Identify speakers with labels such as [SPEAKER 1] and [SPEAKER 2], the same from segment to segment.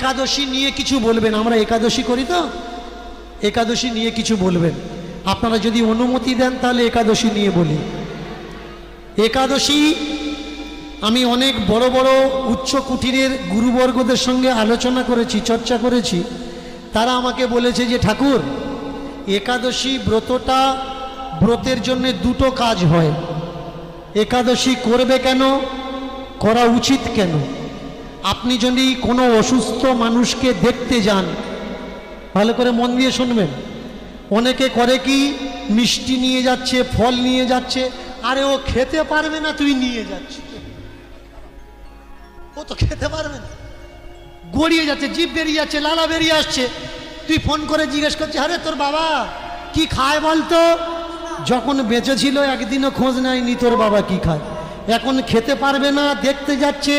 [SPEAKER 1] একাদশী নিয়ে কিছু বলবেন। আমরা একাদশী করি তো, একাদশী নিয়ে কিছু বলবেন। আপনারা যদি অনুমতি দেন তাহলে একাদশী নিয়ে বলি। একাদশী আমি অনেক বড় বড় উচ্চ কুটিরের গুরুবর্গদের সঙ্গে আলোচনা করেছি, চর্চা করেছি। তারা আমাকে বলেছে যে ঠাকুর, একাদশী ব্রতটা, ব্রতের জন্য দুটো কাজ হয়। একাদশী করবে কেন, করা উচিত কেন? আপনি যদি কোনো অসুস্থ মানুষকে দেখতে যান, ভালো করে মন দিয়ে শুনবেন। অনেকে করে কি, মিষ্টি নিয়ে যাচ্ছে, ফল নিয়ে যাচ্ছে, আরে ও খেতে পারবে না, তুই নিয়ে যাচ্ছিস। ও তো খেতে পারবে না, গড়িয়ে যাচ্ছে, জিভ বেরিয়ে যাচ্ছে, লালা বেরিয়ে আসছে, তুই ফোন করে জিজ্ঞেস করছিস, আরে তোর বাবা কি খায় বলতো? যখন বেঁচে ছিল একদিনও খোঁজ নেয়নি তোর বাবা কি খায়। এখন খেতে পারবে না, দেখতে যাচ্ছে।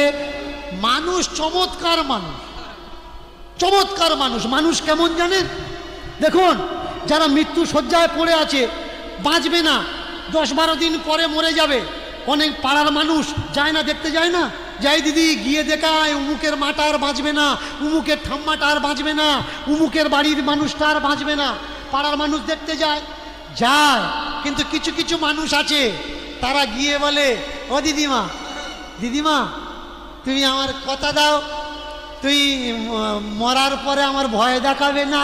[SPEAKER 1] মানুষ চমৎকার মানুষ, চমৎকার মানুষ। মানুষ কেমন জানেন? দেখুন, যারা মৃত্যু শয্যায় পড়ে আছে, বাঁচবে না, 10-12 দিন পরে মরে যাবে, অনেক পাড়ার মানুষ যায় না, দেখতে যায় না, যাই দিদি গিয়ে দেখায়, উমুকের মাটা আর বাঁচবে না, উমুকের ঠাম্মাটা আর বাঁচবে না, উমুকের বাড়ির মানুষটা আর বাঁচবে না। পাড়ার মানুষ দেখতে যায়, যায়। কিন্তু কিছু কিছু মানুষ আছে, তারা গিয়ে বলে, ও দিদিমা, দিদিমা তুমি আমার কথা দাও, তুই মরার পরে আমার ভয় দেখাবে না।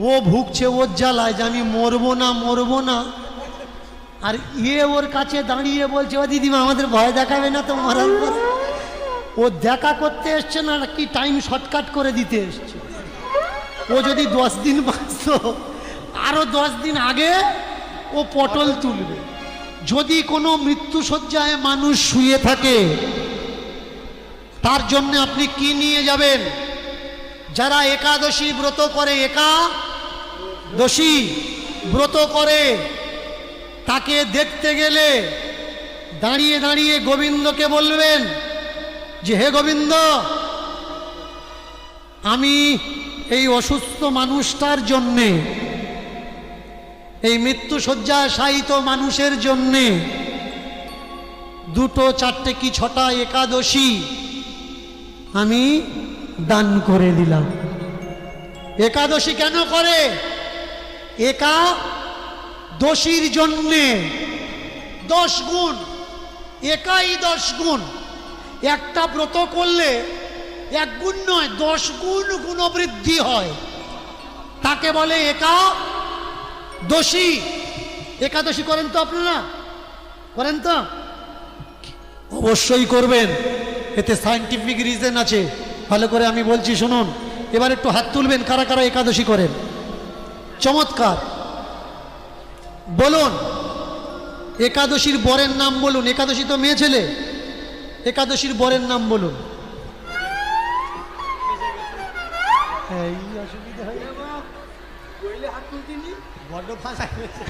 [SPEAKER 1] ও ভুগছে ওর জ্বালায় যে আমি মরবো না, মরবো না। আর ওর কাছে দাঁড়িয়ে বলছে, ও দিদিমা আমাদের ভয় দেখাবে না তো মরার পরে? ও দেখা করতে এসছে না, কি টাইম শর্টকাট করে দিতে এসছে। ও যদি 10 দিন বাঁচত, আরো 10 দিন আগে ও পটল তুলবে। যদি কোনো মৃত্যুশয্যায় মানুষ শুয়ে থাকে, তার জন্য আপনি কি নিয়ে যাবেন? যারা একাদশী ব্রত করে, একাদশী ব্রত করে, তাকে দেখতে গেলে দাঁড়িয়ে দাঁড়িয়ে গোবিন্দকে বলবেন যে, হে গোবিন্দ, আমি এই অসুস্থ মানুষটার জন্যে, এই মৃত্যুশয্যায় শায়িত মানুষের জন্যে 2, 4 কি 6টা একাদশী আমি দান করে দিলাম। একাদশী কেন করে? একাদশীর জন্যে 10 গুণ, একাই 10 গুণ। একটা ব্রত করলে 1 গুণ নয়, 10 গুণ গুণবৃদ্ধি হয়, তাকে বলে একাদশী। একাদশী করেন তো আপনারা? করেন তো? অবশ্যই করবেন, এতে সায়েন্টিফিক রিজন আছে। ভালো করে আমি বলছি শুনুন। এবার একটু হাত তুলবেন কারা কারা একাদশী করেন। চমৎকার, বলুন একাদশীর বরের নাম বলুন। একাদশী তো মেয়ে ছেলে, একাদশীর বরের নাম বলুন। এই অসুবিধা হয়, বড্ড ফাঁসা হয়েছে।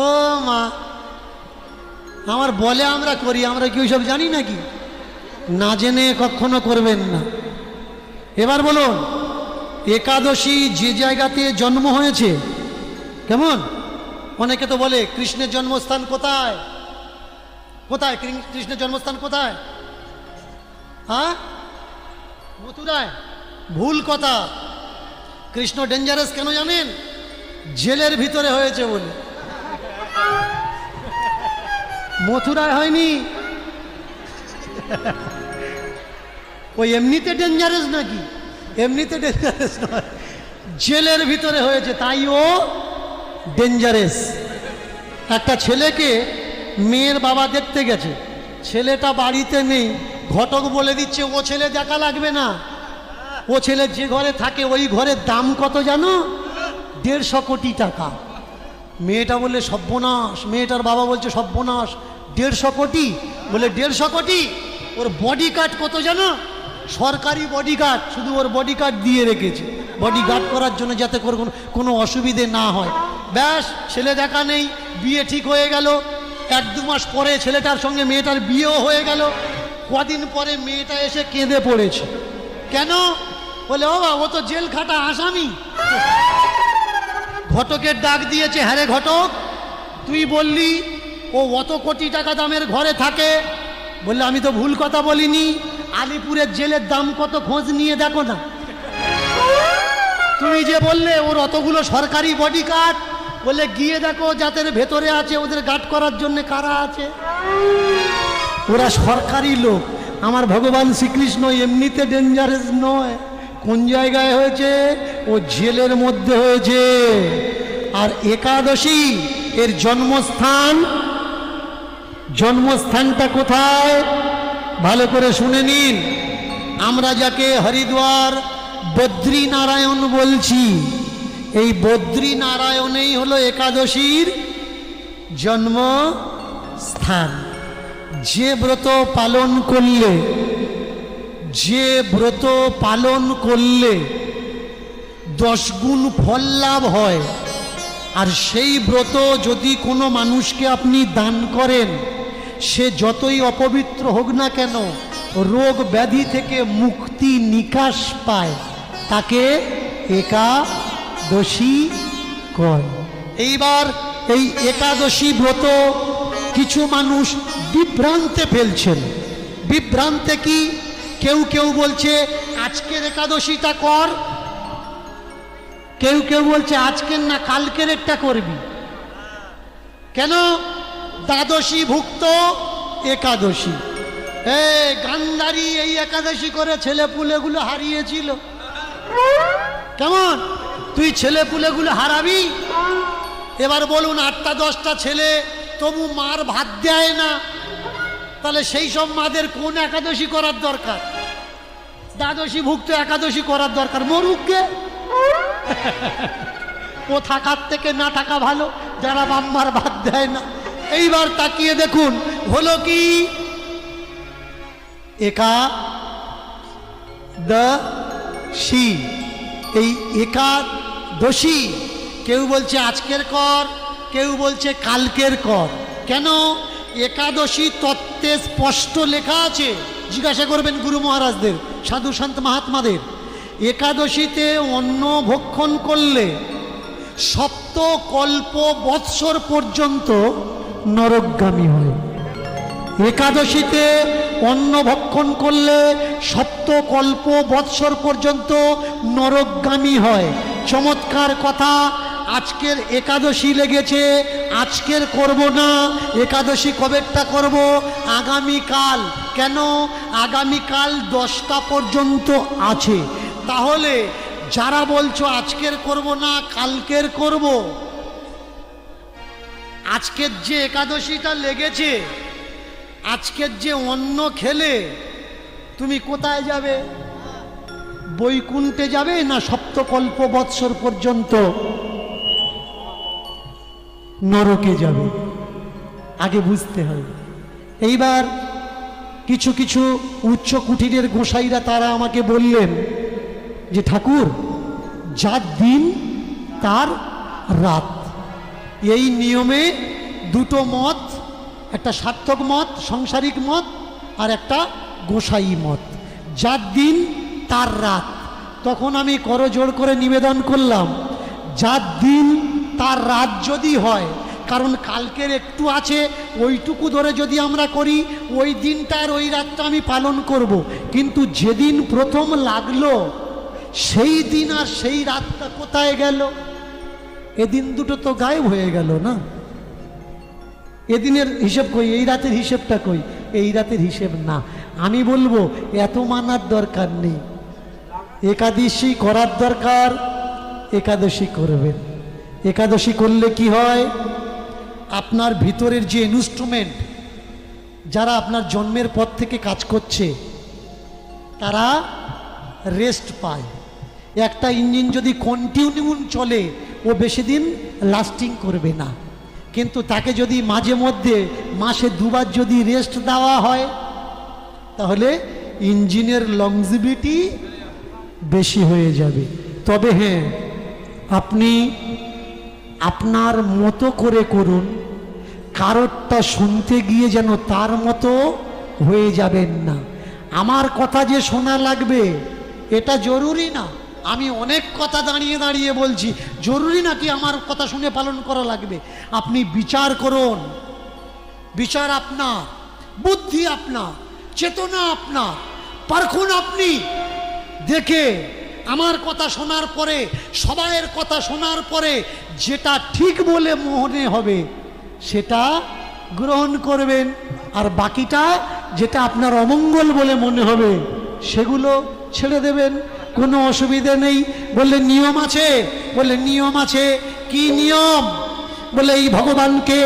[SPEAKER 1] ও মা, আমার বলে আমরা করি, আমরা কি ওইসব জানি নাকি? না জেনে কখনো করবেন না। এবার বলুন, একাদশী যে জায়গাতে জন্ম হয়েছে, কেমন? অনেকে তো বলে কৃষ্ণের জন্মস্থান কোথায়? কোথায় কৃষ্ণের জন্মস্থান কোথায়? হ্যাঁ, মথুরায়। ভুল কথা। কৃষ্ণ ডেঞ্জারাস কেন জানেন? জেলের ভিতরে হয়েছে বলে। মথুরায় হয়নি। ওই এমনিতে ডেঞ্জারাস নাকি? এমনিতে ডেঞ্জারাস নয়, জেলের ভিতরে হয়েছে, তাই ও ডেঞ্জারাস। একটা ছেলেকে মেয়ের বাবা দেখতে গেছে, ছেলেটা বাড়িতে নেই, ঘটক বলে দিচ্ছে ও ছেলে দেখা লাগবে না। ও ছেলে যে ঘরে থাকে ওই ঘরের দাম কত জানো? 150 কোটি টাকা। মেয়েটা বললে সর্বনাশ, মেয়েটার বাবা বলছে সর্বনাশ, 150 কোটি? বলে 150 কোটি? ওর বডি গার্ড কত জানো? সরকারি বডি গার্ড, শুধু ওর বডি গার্ড দিয়ে রেখেছে, বডি গার্ড করার জন্য, যাতে কোনো অসুবিধে না হয়। ব্যাস, ছেলে দেখা নেই, বিয়ে ঠিক হয়ে গেল। 1-2 মাস পরে ছেলেটার সঙ্গে মেয়েটার বিয়েও হয়ে গেল। কদিন পরে মেয়েটা এসে কেঁদে পড়েছে। কেন? বলে ও বাবা, ও তো জেল খাটা আসামি। ঘটকের ডাক দিয়েছে, হ্যাঁ রে ঘটক, তুই বললি ও ও অত কোটি টাকা দামের ঘরে থাকে? বললে আমি তো ভুল কথা বলিনি, আলিপুরের জেলের দাম কত খোঁজ নিয়ে দেখো না। তুমি যে বললে ওর অতগুলো সরকারি বডিগার্ড, বললে গিয়ে দেখো যাদের ভেতরে আছে ওদের গার্ড করার জন্য কারা আছে। ওরা সরকারি লোক। আমার ভগবান শ্রীকৃষ্ণ এমনিতে ডেঞ্জারাস নয়। কোন জায়গায় হয়েছে? ও জেলের মধ্যে হয়েছে। আর একাদশী এর জন্মস্থানটা কোথায়? ভালো করে শুনে নিন। আমরা যাকে হরিদ্বার বদ্রীনারায়ণ বলছি, এই বদ্রীনারায়ণেই হলো একাদশীর জন্মস্থান। যে ব্রত পালন করলে 10 গুণ ফল লাভ হয়, আর সেই ব্রত যদি কোনো মানুষকে আপনি দান করেন, সে যতই অপবিত্র হোক না কেন রোগ ব্যাধি থেকে মুক্তি নিকাশ পায়, তাকে একাদশী কয়। এইবার এই একাদশী ব্রত কিছু মানুষ বিভ্রান্তে ফেলছেন। বিভ্রান্তে কি? কেউ বলছে আজকের একাদশীটা কর, কেউ বলছে আজকের না কালকের একটা করবি। কেন? দ্বাদশী ভুক্ত একাদশী। গান্ধারী এই একাদশী করে ছেলেপুলেগুলো হারিয়েছিল। কেমন তুই ছেলেপুলেগুলো হারাবি? এবার বলুন 8টা 10টা ছেলে তবু মার ভাত দেয় না, তাহলে সেই সব মাদের কোন একাদশী করার দরকার? দ্বাদশী ভুক্ত একাদশী করার দরকার। মরুককে ও থাকার থেকে না থাকা ভালো, যারা বাম্মার ভাত দেয় না। এইবার তাকিয়ে দেখুন হলো কি? একাদশী। এই একাদশী কেউ বলছে আজকের কর, কেউ বলছে কালকের কর। কেন? একাদশী তত্ত্বে স্পষ্ট লেখা আছে। জিজ্ঞাসা করবেন গুরু মহারাজদের, সাধু সন্ত মহাত্মাদের। একাদশীতে অন্ন ভক্ষণ করলে 7 কল্প বৎসর পর্যন্ত নরকগামী হয়। একাদশীতে অন্ন ভক্ষণ করলে 7 কল্প বৎসর পর্যন্ত নরকগামী হয়। চমৎকার কথা। আজকের একাদশী লেগেছে, আজকের করব না, একাদশী কবেরটা করব? আগামীকাল। কেন? আগামীকাল 10টা পর্যন্ত আছে। তাহলে যারা বলছো আজকের করব না কালকের করব, আজকের যে একাদশীটা লেগেছে, আজকের যে অন্ন খেলে তুমি কোথায় যাবে? বৈকুণ্ঠে যাবে না 7 কল্প বৎসর পর্যন্ত নরকে যাবে? আগে বুঝতে হবে। এইবার কিছু উচ্চ কুটিরের গোসাইরা তারা আমাকে বললেন যে ঠাকুর, যার দিন তার রাত, এই নিয়মে 2টো মত, একটা সার্থক মত সাংসারিক মত, আর একটা গোসাই মত। যার দিন তার রাত। তখন আমি করজোড় করে নিবেদন করলাম, যার দিন তার রাত যদি হয়, কারণ কালকের একটু আছে, ওইটুকু ধরে যদি আমরা করি, ওই দিনটার ওই রাতটা আমি পালন করব। কিন্তু যেদিন প্রথম লাগলো সেই দিন আর সেই রাতটা কোথায় গেল? এদিন দুটো তো গায়েব হয়ে গেল না। এদিনের হিসেব কই, এই রাতের হিসেবটা কই? এই রাতের হিসেব না। আমি বলবো এত মানার দরকার নেই। একাদশী করার দরকার, একাদশী করবেন। একাদশী করলে কি হয়? আপনার ভিতরের যে ইনস্ট্রুমেন্ট, যারা আপনার জন্মের পর থেকে কাজ করছে, তারা রেস্ট পায়। একটা ইঞ্জিন যদি কন্টিনিউ চলে, ও বেশি দিন লাস্টিং করবে না। কিন্তু তাকে যদি মাঝে মধ্যে মাসে 2বার যদি রেস্ট দেওয়া হয়, তাহলে ইঞ্জিনের লংজিভিটি বেশি হয়ে যাবে। তবে হ্যাঁ, আপনি আপনার মতো করে করুন। কারোরটা শুনতে গিয়ে যেন তার মতো হয়ে যাবেন না। আমার কথা যে শোনা লাগবে এটা জরুরি না। আমি অনেক কথা দাঁড়িয়ে বলছি, জরুরি নাকি আমার কথা শুনে পালন করা লাগবে? আপনি বিচার করুন। বিচার আপনার, বুদ্ধি আপনার, চেতনা আপনার, পারখুন আপনি। দেখে আমার কথা শোনার পরে, সবাইয়ের কথা শোনার পরে যেটা ঠিক বলে মনে হবে সেটা গ্রহণ করবেন, আর বাকিটা যেটা আপনার অমঙ্গল বলে মনে হবে সেগুলো ছেড়ে দেবেন, কোনো অসুবিধে নেই। বললে নিয়ম আছে, বললে নিয়ম আছে। কি নিয়ম? বলে এই ভগবানকে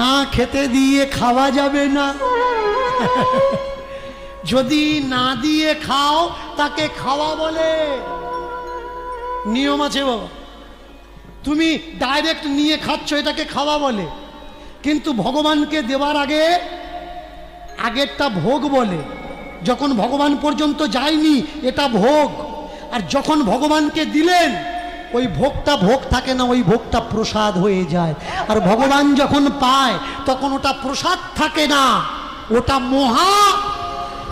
[SPEAKER 1] না খেতে দিয়ে খাওয়া যাবে না। যদি না দিয়ে খাও তাকে খাওয়া বলে। নিয়ম আছে বাবা। তুমি ডাইরেক্ট নিয়ে খাচ্ছ, এটাকে খাওয়া বলে। কিন্তু ভগবানকে দেওয়ার আগে আগেরটা ভোগ বলে। যখন ভগবান পর্যন্ত যায়নি এটা ভোগ, আর যখন ভগবানকে দিলেন ওই ভোগটা ভোগ থাকে না, ওই ভোগটা প্রসাদ হয়ে যায়। আর ভগবান যখন পায় তখন ওটা প্রসাদ থাকে না, ওটা মহা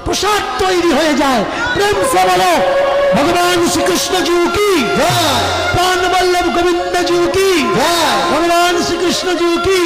[SPEAKER 1] প্রসাদ তৈরি হয়ে যায়। প্রেম সে বলো ভগবান শ্রীকৃষ্ণ জি কি প্রাণ বল্লভ গোবিন্দ জি কি, ভগবান শ্রীকৃষ্ণ জি কি।